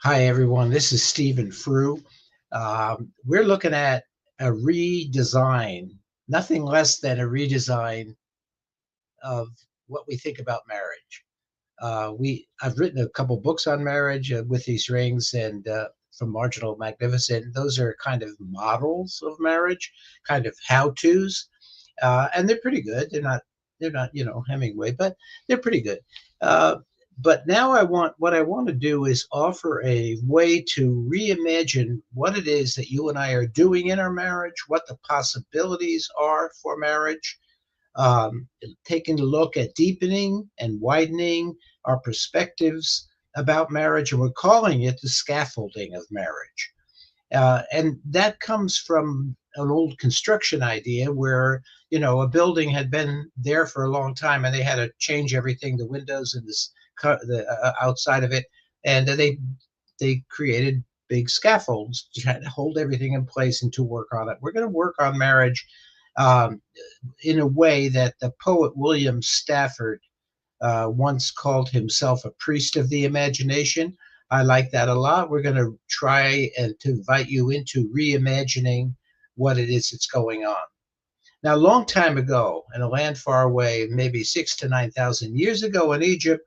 Hi, everyone. This is Stephen Frew. We're looking at a redesign, nothing less than a redesign of what we think about marriage. I've written a couple books on marriage with these rings and from Marginal Magnificent. Those are kind of models of marriage, kind of how-tos, and they're pretty good. They're not Hemingway, but they're pretty good. Uh, but now what I want to do is offer a way to reimagine what it is that you and I are doing in our marriage, what the possibilities are for marriage, um, taking a look at deepening and widening our perspectives about marriage, and we're calling it the scaffolding of marriage. And that comes from an old construction idea where, a building had been there for a long time and they had to change everything, the windows and the outside of it. And they created big scaffolds to try to hold everything in place and to work on it. We're going to work on marriage um, in a way that the poet William Stafford once called himself a priest of the imagination. I like that a lot. We're going to try and to invite you into reimagining what it is that's going on. Now, a long time ago, in a land far away, maybe 6 to 9,000 years ago in Egypt,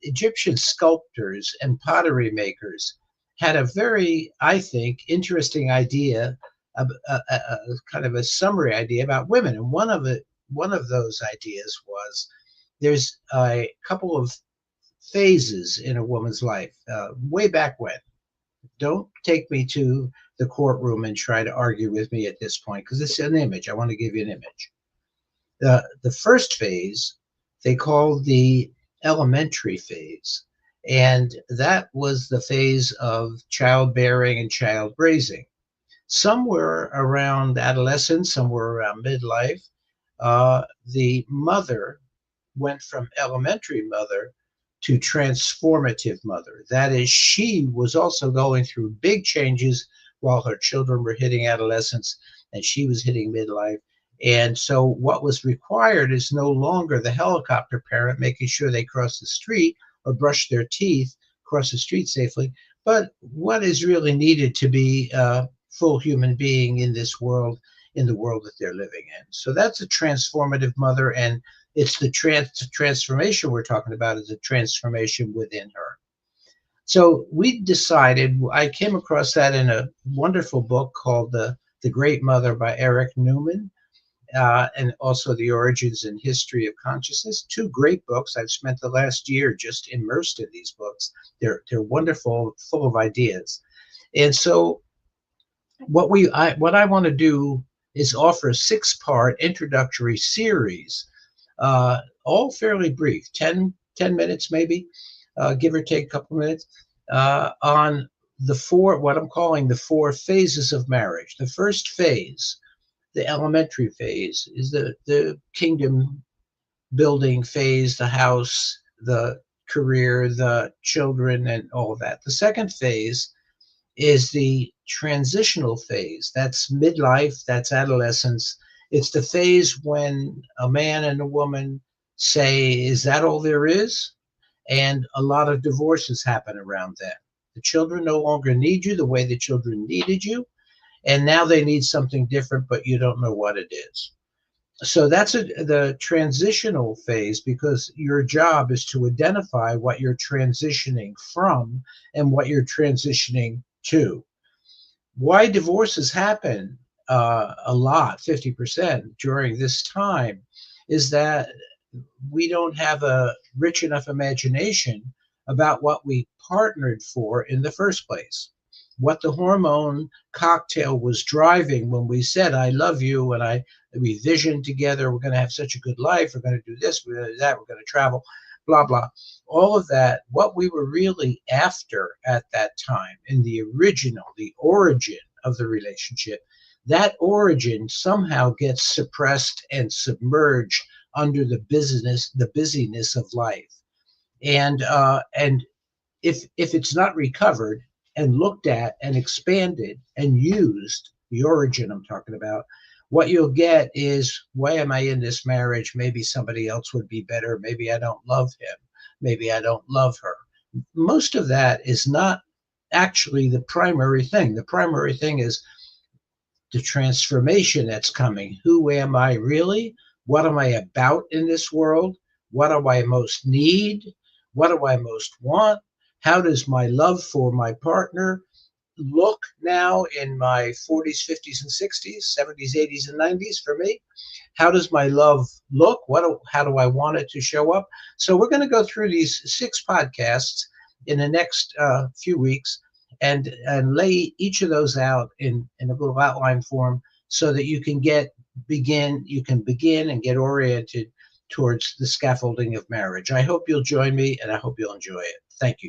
Egyptian sculptors and pottery makers had a very, I think, interesting idea, kind of a summary idea about women. And one of those ideas was there's a couple of phases in a woman's life, way back when. Don't take me to the courtroom and try to argue with me at this point because it's an image. I want to give you an image. The first phase they called the elementary phase, and that was the phase of childbearing and child raising. Somewhere around adolescence, somewhere around midlife, the mother went from elementary mother to transformative mother. That is, she was also going through big changes while her children were hitting adolescence and she was hitting midlife. And so, what was required is no longer the helicopter parent making sure they cross the street or brush their teeth, cross the street safely, but what is really needed to be a full human being in this world, in the world that they're living in. So, that's a transformative mother, and it's the transformation we're talking about is a transformation within her. So we decided, I came across that in a wonderful book called The Great Mother by Eric Newman, and also The Origins and History of Consciousness. Two great books. I've spent the last year just immersed in these books. They're wonderful, full of ideas. And so what I want to do is offer a 6-part introductory series, all fairly brief, 10 minutes maybe, give or take a couple minutes, on what I'm calling the 4 phases of marriage. The first phase, the elementary phase, is the kingdom building phase, the house, the career, the children, and all of that. The second phase is the transitional phase. That's midlife, that's adolescence. It's the phase when a man and a woman say, is that all there is? And a lot of divorces happen around then. The children no longer need you the way the children needed you. And now they need something different, but you don't know what it is. So that's the transitional phase, because your job is to identify what you're transitioning from and what you're transitioning to. Why divorces happen a lot, 50% during this time, is that we don't have a rich enough imagination about what we partnered for in the first place. What the hormone cocktail was driving when we said, I love you, and we visioned together, we're going to have such a good life, we're going to do this, we're going to do that, we're going to travel, blah, blah. All of that, what we were really after at that time in the original, the origin of the relationship, that origin somehow gets suppressed and submerged under the busyness of life. And if it's not recovered and looked at and expanded and used, the origin I'm talking about, what you'll get is, why am I in this marriage? Maybe somebody else would be better. Maybe I don't love him. Maybe I don't love her. Most of that is not actually the primary thing. The primary thing is the transformation that's coming. Who am I really? What am I about in this world? What do I most need? What do I most want? How does my love for my partner look now in my 40s, 50s, and 60s, 70s, 80s, and 90s for me? How does my love look? How do I want it to show up? So we're going to go through these 6 podcasts in the next few weeks and lay each of those out in a little outline form so that you can begin and get oriented towards the scaffolding of marriage. I hope you'll join me and I hope you'll enjoy it. Thank you.